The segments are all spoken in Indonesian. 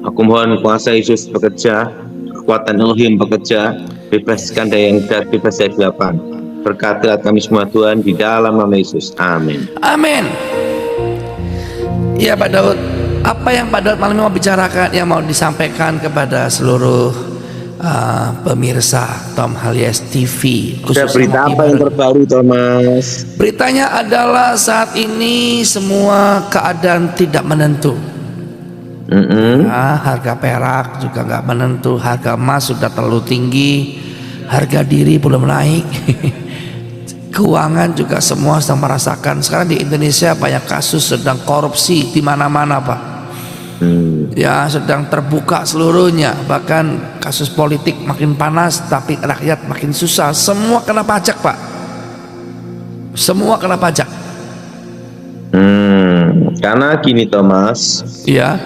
Aku mohon kuasa Yesus bekerja, kekuatan Elohim bekerja, bebaskan dari yang jahat, bebas dari kegelapan. Berkatilah kami semua Tuhan di dalam nama Yesus. Amin. Amin. Ya Pak Daud, apa yang Pak Daud malam ini mau bicarakan, yang mau disampaikan kepada seluruh pemirsa Tom Halies TV, Ada khususnya berita apa yang terbaru, Thomas? Beritanya adalah saat ini semua keadaan tidak menentu. Harga perak juga nggak menentu, harga emas sudah terlalu tinggi, harga diri belum naik. Keuangan juga semua sedang merasakan. Sekarang di Indonesia banyak kasus sedang korupsi di mana-mana Pak. Ya sedang terbuka seluruhnya. Bahkan kasus politik makin panas, tapi rakyat makin susah. Semua kena pajak Pak. Semua kena pajak. Karena gini Thomas, Iya.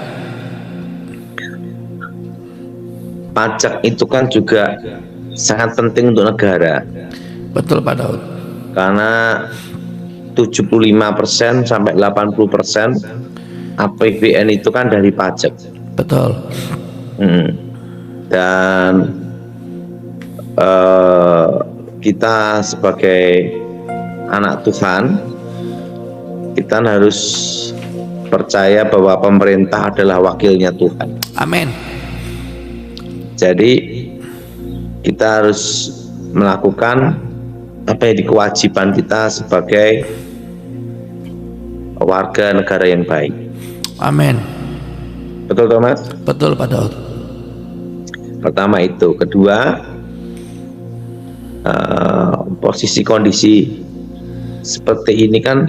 pajak itu kan juga sangat penting untuk negara. Betul Pak Daud. Karena 75% sampai 80% APBN itu kan dari pajak. Betul. Dan kita sebagai anak Tuhan, kita harus percaya bahwa pemerintah adalah wakilnya Tuhan. Amin. Jadi kita harus melakukan apa yang kewajiban kita sebagai warga negara yang baik. Amin. Betul Thomas? Betul Pak Daud. Pertama itu. Kedua, posisi kondisi seperti ini kan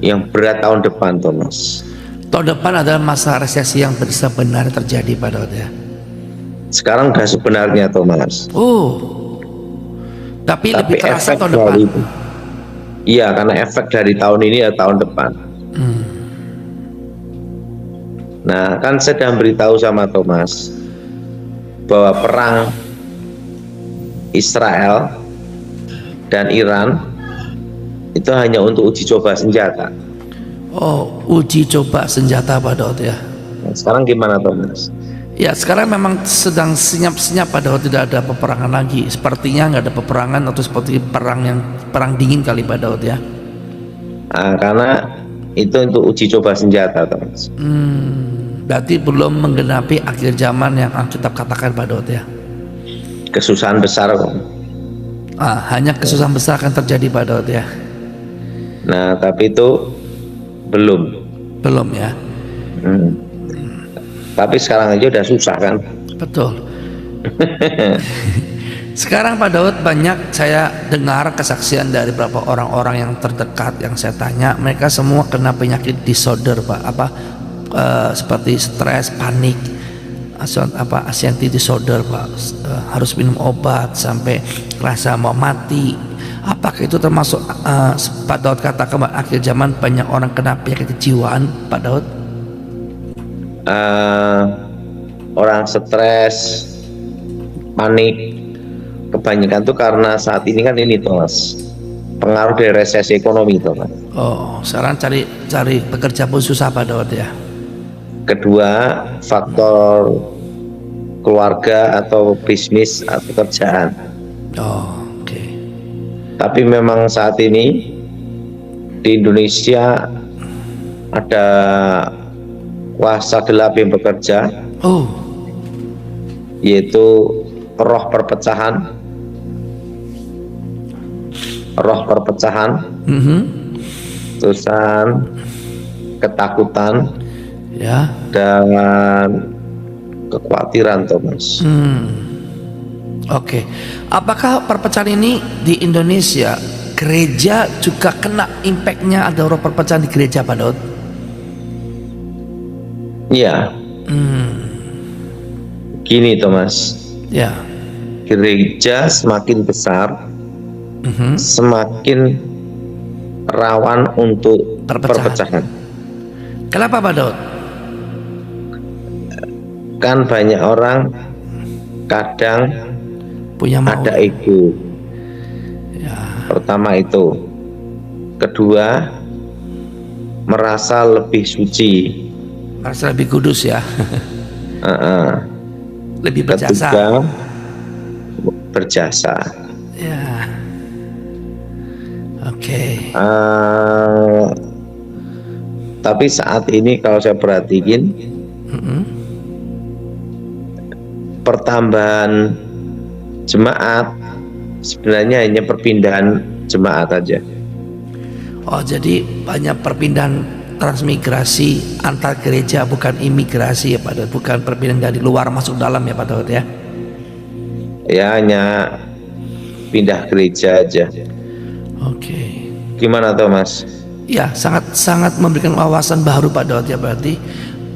yang berat tahun depan Thomas. Tahun depan adalah masa resesi yang sebenarnya terjadi Pak Daud ya. Sekarang udah sebenarnya Thomas. Tapi lebih terasa tahun depan. Iya, karena efek dari tahun ini ya tahun depan. Nah, kan saya sudah beritahu sama Thomas bahwa perang Israel dan Iran itu hanya untuk uji coba senjata. Uji coba senjata Pak Daud ya. Nah, sekarang gimana Thomas? Ya sekarang memang sedang senyap-senyap Pak Daud, tidak ada peperangan lagi. Sepertinya nggak ada peperangan, atau seperti perang dingin kali Pak Daud ya. Karena itu untuk uji coba senjata Thomas. Berarti belum menggenapi akhir zaman yang Alkitab katakan Pak Daud ya. Kesusahan besar kok. Hanya kesusahan besar akan terjadi Pak Daud ya. Nah, tapi itu belum ya. Tapi sekarang aja udah susah kan. Betul. Sekarang Pak Daud, banyak saya dengar kesaksian dari beberapa orang-orang yang terdekat yang saya tanya, mereka semua kena penyakit disorder Pak, seperti stres, panik, anxiety disorder Pak, harus minum obat sampai rasa mau mati. Apakah itu termasuk Pak Daud katakan akhir zaman banyak orang kena penyakit kejiwaan Pak Daud? Orang stres, panik, kebanyakan tuh karena saat ini kan ini Thomas, pengaruh dari resesi ekonomi Thomas. Sekarang cari pekerja pun susah Pak Daud ya. Kedua, faktor keluarga atau bisnis atau pekerjaan. Tapi memang saat ini di Indonesia ada kuasa gelap yang bekerja, yaitu roh perpecahan, terusan ketakutan dan kekhawatiran Thomas. Apakah perpecahan ini di Indonesia gereja juga kena impactnya, ada roh perpecahan di gereja Pak Daud? Iya. Gini Thomas. Ya. Gereja semakin besar, semakin rawan untuk perpecahan. Kenapa Pak Daud? Kan banyak orang kadang punya ada ego. Pertama itu. Kedua, merasa lebih suci, merasa lebih kudus ya. Lebih berjasa. Ketiga, berjasa. Ya. Oke. Tapi saat ini kalau saya perhatiin, pertambahan jemaat sebenarnya hanya perpindahan jemaat aja. Oh, jadi banyak perpindahan transmigrasi antar gereja, bukan imigrasi ya Pak Daud, bukan perpindahan dari luar masuk dalam ya Pak Daud ya? Ya, hanya pindah gereja aja. Oke. Gimana Thomas? Ya, sangat memberikan wawasan baru Pak Daud ya. Berarti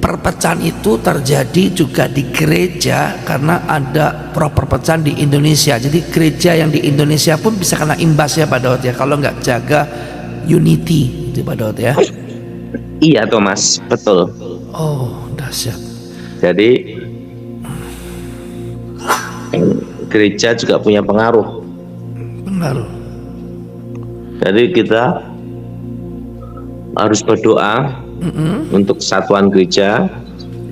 perpecahan itu terjadi juga di gereja karena ada perpecahan di Indonesia. Jadi gereja yang di Indonesia pun bisa kena imbas ya Pak Daud ya, kalau nggak jaga unity itu Pak Daud ya. Iya Thomas, betul. Oh, dahsyat. Jadi gereja juga punya pengaruh. Jadi kita harus berdoa untuk kesatuan gereja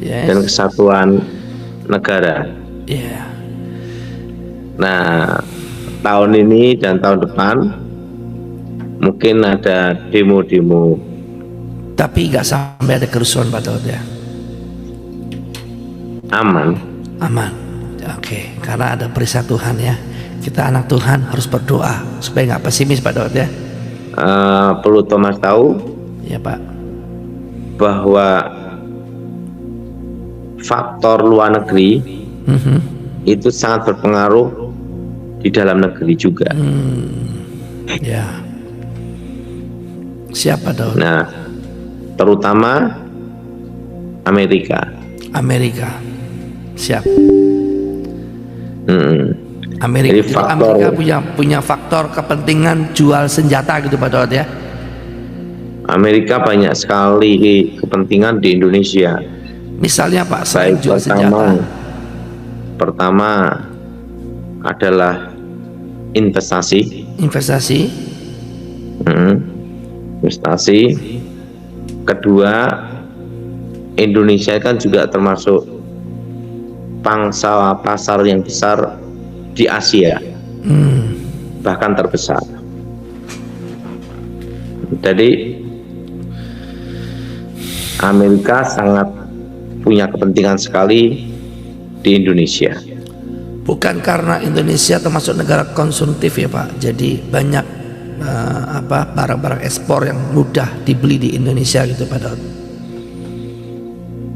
dan kesatuan negara. Nah, tahun ini dan tahun depan mungkin ada demo-demo. Tapi nggak sampai ada kerusuhan Pak Daud ya? Aman. Oke, karena ada perisai Tuhan ya. Kita anak Tuhan harus berdoa supaya nggak pesimis Pak Daud ya. Perlu Thomas tahu ya Pak, bahwa faktor luar negeri itu sangat berpengaruh di dalam negeri juga. Ya. Siapa Daud? Nah, terutama Amerika. Siap. Jadi Amerika punya faktor kepentingan jual senjata gitu Pak Daud ya. Amerika banyak sekali kepentingan di Indonesia. Misalnya Pak, selain jual senjata. Pertama adalah investasi. Kedua, Indonesia kan juga termasuk pangsa pasar yang besar di Asia, bahkan terbesar. Jadi Amerika sangat punya kepentingan sekali di Indonesia. Bukan karena Indonesia termasuk negara konsumtif ya Pak, jadi banyak barang-barang ekspor yang mudah dibeli di Indonesia gitu Pak Daud.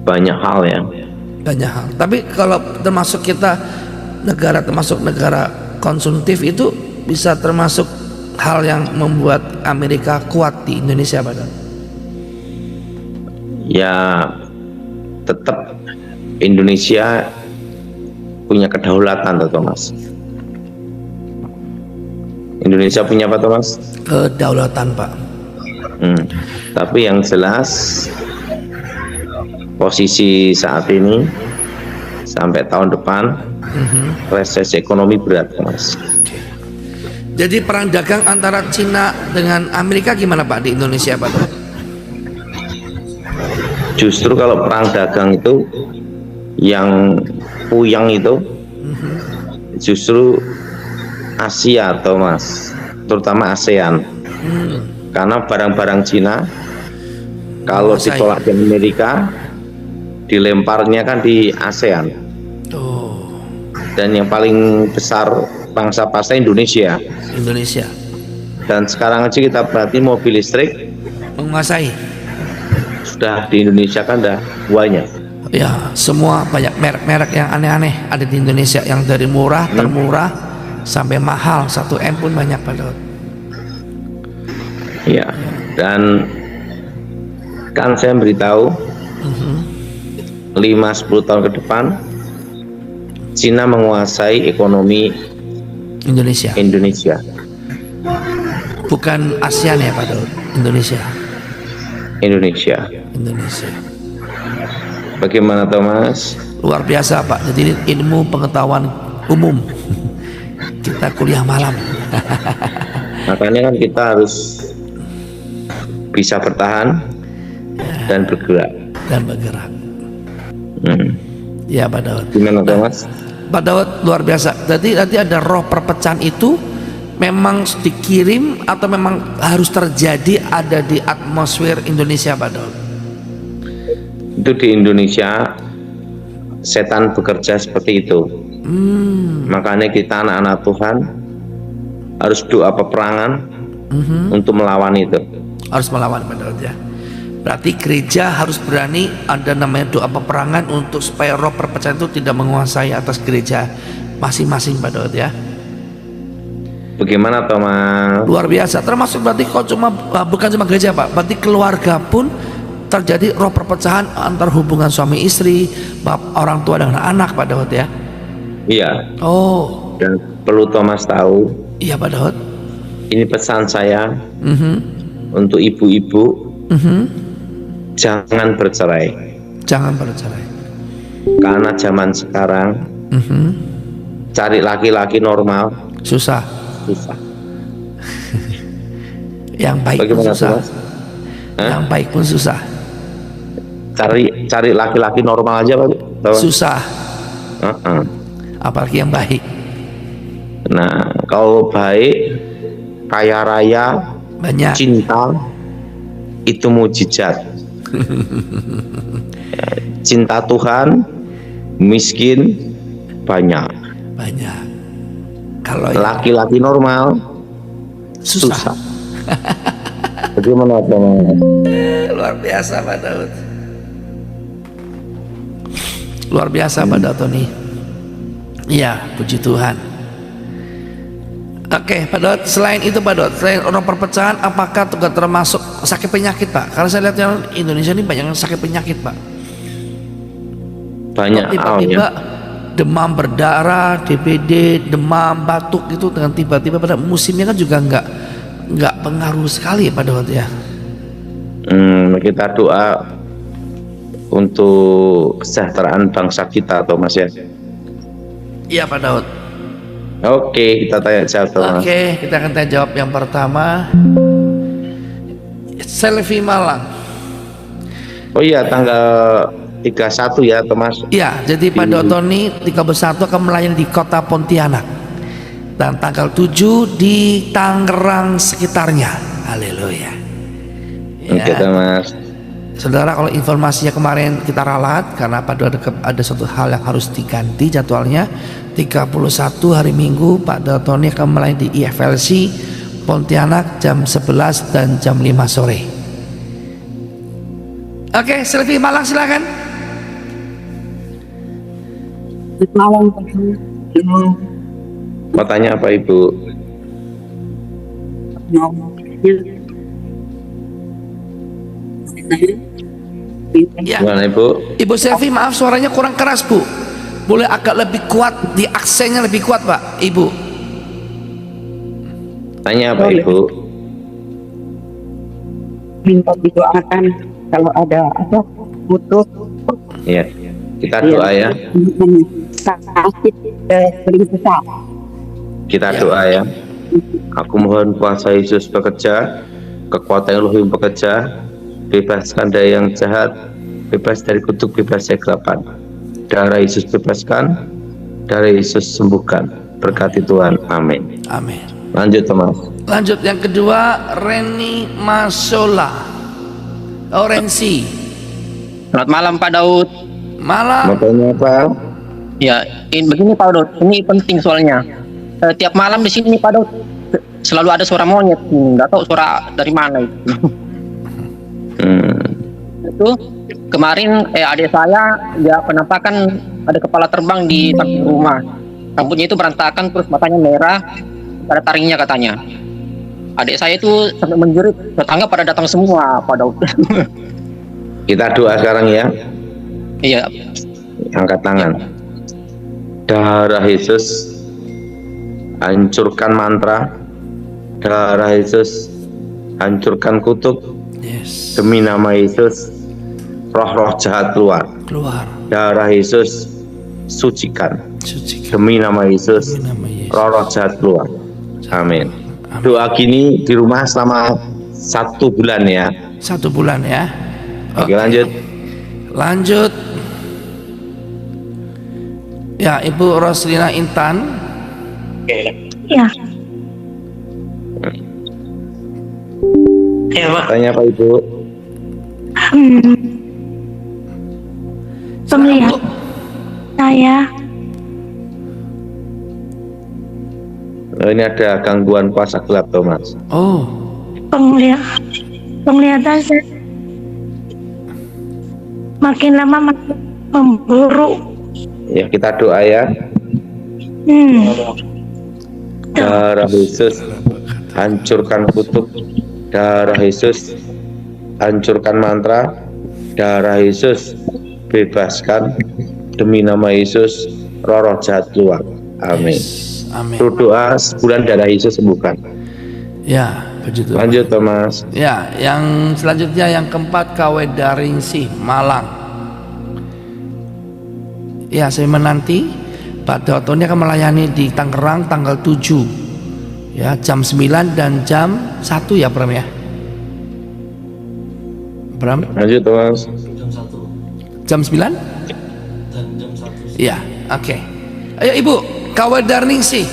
Banyak hal. Tapi kalau termasuk kita termasuk negara konsumtif, itu bisa termasuk hal yang membuat Amerika kuat di Indonesia Pak Daud. Ya, tetap Indonesia punya kedaulatan Thomas. Indonesia punya apa Thomas? Kedaulatan Pak. Tapi yang jelas posisi saat ini sampai tahun depan resesi ekonomi berat Thomas. Jadi perang dagang antara Cina dengan Amerika gimana Pak di Indonesia Pak Daud? Justru kalau perang dagang itu yang puyang itu justru Asia Thomas, terutama ASEAN. Karena barang-barang Cina kalau ditolak di Amerika, dilemparnya kan di ASEAN. Dan yang paling besar bangsa pasar Indonesia. Dan sekarang aja kita perhatiin mobil listrik menguasai. Sudah di Indonesia kan udah banyak. Ya, semua banyak merek-merek yang aneh-aneh ada di Indonesia, yang dari murah, termurah sampai mahal 1M pun banyak Pak Daud. Ya, dan kan saya beritahu 5-10 tahun ke depan Cina menguasai ekonomi Indonesia. Bukan ASEAN ya Pak Daud, Indonesia. Bagaimana Thomas? Luar biasa Pak. Jadi ilmu pengetahuan umum. Kita kuliah malam. Makanya kan kita harus bisa bertahan dan bergerak. Ya Pak Daud. Gimana Thomas? Pak Daud luar biasa. Jadi nanti ada roh perpecahan itu memang dikirim atau memang harus terjadi ada di atmosfer Indonesia Pak Daud? Itu di Indonesia setan bekerja seperti itu. Makanya kita anak-anak Tuhan harus doa peperangan untuk melawan itu. Harus melawan Pak Daud ya. Berarti gereja harus berani, ada namanya doa peperangan untuk supaya roh perpecahan itu tidak menguasai atas gereja masing-masing Pak Daud ya. Bagaimana Thomas? Luar biasa. Termasuk berarti kok bukan cuma gereja Pak, berarti keluarga pun terjadi roh perpecahan antar hubungan suami istri, orang tua dengan anak Pak Daud ya. Iya. Oh. Dan perlu Thomas tahu. Iya Pak Daud. Ini pesan saya untuk ibu-ibu. Jangan bercerai. Jangan bercerai. Karena zaman sekarang cari laki-laki normal susah. Yang baik pun susah. Yang baik pun susah. Cari laki-laki normal aja Pak. Susah. Apalagi yang baik. Nah, kalau baik, kaya raya, banyak, cinta, itu mujizat. Cinta Tuhan, miskin, banyak. Kalau laki-laki normal susah. Bagaimana Bang? Luar biasa Pak Daud. Luar biasa Pak Daud Tony. Iya, puji Tuhan. Oke Pak Daud, selain itu Pak Daud, selain orang perpecahan, apakah juga termasuk sakit penyakit Pak? Karena saya lihat yang Indonesia ini banyak yang sakit penyakit Pak. Banyak. Tiba-tiba demam berdarah, DBD, demam, batuk itu dengan tiba-tiba pada musimnya kan juga nggak pengaruh sekali Pak Daud ya. Kita doa untuk kesejahteraan bangsa kita Thomas ya. Iya Pak Daud. Oke, kita tanya jawab Thomas. Oke, kita akan tanya jawab yang pertama. Selvi Malang. Oh iya, tanggal 31 ya Thomas. Iya, jadi Pak Daud Tony 31 akan melayani di kota Pontianak dan tanggal 7 di Tangerang sekitarnya. Haleluya. Oke Thomas. Saudara, kalau informasinya kemarin kita ralat karena Pak Daud ada suatu hal yang harus diganti jadwalnya. 31 hari Minggu Pak Daud Tony akan melayani di IFLC Pontianak jam 11 dan jam 5 sore. Oke, Selvi Malang silakan. Malang. Mau tanya apa Ibu? Ya. Gimana Ibu? Ibu Selvi, maaf suaranya kurang keras Bu. Boleh agak lebih kuat, di aksennya lebih kuat Pak, Ibu. Tanya apa Boleh. Ibu? Minta didoakan kalau ada apa butuh. Iya, kita doa ya. Sakit sering susah. Kita doa ya. Aku mohon kuasa Yesus bekerja, kekuatan Elohim bekerja, bebaskan dari yang jahat, bebas dari kutuk, bebas dari kegelapan. Darah Yesus bebaskan, darah Yesus sembuhkan. Berkati Tuhan, amin. Amin. Lanjut Thomas. Lanjut yang kedua, Reni Masola. Oh, Rensi. Selamat malam Pak Daud. Malam. Mau tanya apa? Ya, begini Pak Daud, ini penting soalnya. Tiap malam di sini Pak Daud selalu ada suara monyet. Nggak tahu suara dari mana itu. Itu kemarin adik saya dia penampakan ada kepala terbang di samping rumah. Rambutnya itu berantakan terus matanya merah, ada taringnya katanya. Adik saya itu sampai menjerit, tetangga pada datang semua Pak Daud. Kita doa sekarang ya. Iya. Angkat tangan. Darah Yesus hancurkan mantra. Darah Yesus hancurkan kutuk. Yes. Demi nama Yesus, roh-roh jahat keluar. Keluar. Darah Yesus sucikan. Sucikan. Demi nama Yesus, Demi nama Yesus. roh-roh jahat keluar. Amin. Doa gini di rumah selama 1 bulan ya. 1 bulan ya. Oke, lanjut. Lanjut. Ya, Ibu Roslina Intan. Ya. Ya, Pak. Tanya Pak Ibu. Pemeliharaan saya. Ini ada gangguan kuasa gelap Thomas. Oh, Penglihatan saya makin lama makin memburuk. Ya, kita doa ya. Darah Yesus, hancurkan kutuk. Darah Yesus, hancurkan mantra. Darah Yesus, bebaskan. Demi nama Yesus, roh jahat keluar. Amin. yes. Amin. Doa sebulan darah Yesus sembuhkan. Ya, begitu. Lanjut Thomas. Ya, yang selanjutnya yang keempat KW Daringsi Malang. Ya, saya menanti Pak Dato ini akan melayani di Tangerang tanggal 7 ya, jam 9 dan jam 1 ya Bram ya. Bram, Lanjut Thomas. jam 9? Iya, oke. Ayo Ibu, KW Daringsi.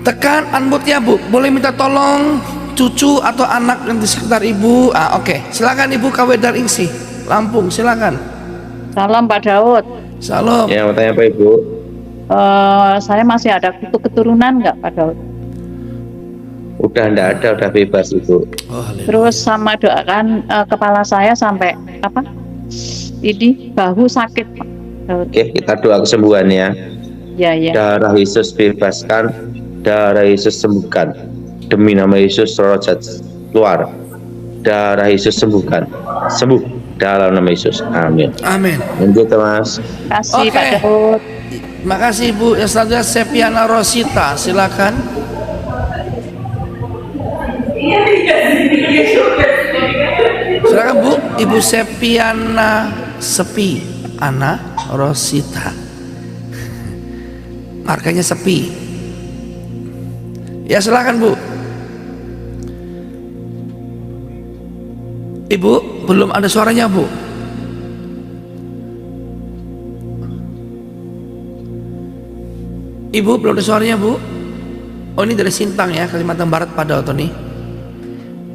Tekan unmute-nya Bu. Boleh minta tolong cucu atau anak yang di sekitar Ibu. Oke. Silakan Ibu KW Daringsi Lampung, silakan. Salam Pak Daud. Salam. Ya, mau tanya Pak Ibu. Saya masih ada kutuk keturunan nggak Pak Daud? Udah enggak ada, udah bebas Ibu. Oh, haleluya. Terus sama doakan kepala saya sampai apa? Ini bahu sakit Pak Daud. Oke, kita doa kesembuhan ya. Ya ya. Darah Yesus bebaskan, darah Yesus sembuhkan. Demi nama Yesus roh jahat keluar. Darah Yesus sembuhkan. Sembuh dalam nama Yesus. Amin. Amin. Lanjut Mas. Terima kasih Oke. Pak Daud. Makasih Ibu. Yang selanjutnya Sepiana Rosita, silakan. Silakan Bu, Ibu Sepiana Ana Rosita. Markanya sepi. Ya silakan Bu. Ibu, belum ada suaranya Bu. Ibu, belum ada suaranya Bu. Oh ini dari Sintang ya, Kalimantan Barat pada waktu ini.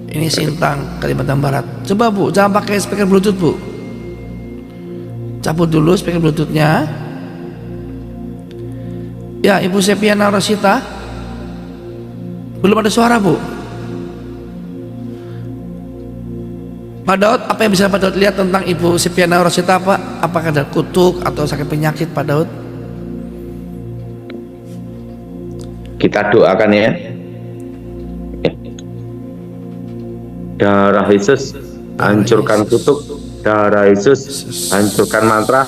Ini Sintang, Kalimantan Barat. Coba Bu, jangan pakai speaker Bluetooth Bu. Cabut dulu speaker Bluetoothnya. Ya, Ibu Sepiana Rosita. Belum ada suara Bu. Pak Daud, apa yang bisa Pak Daud lihat tentang Ibu Sepiana Rosita Pak? Apakah ada kutuk atau sakit penyakit Pak Daud? Kita doakan ya. Darah Yesus hancurkan kutuk. Darah Yesus hancurkan mantra.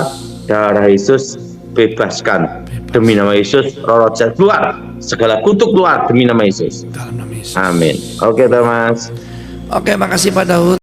Darah Yesus bebaskan. Demi nama Yesus roh jahat keluar. Segala kutuk keluar demi nama Yesus. Dalam nama Yesus. Amin. Oke Thomas. Oke, makasih Pak Daud.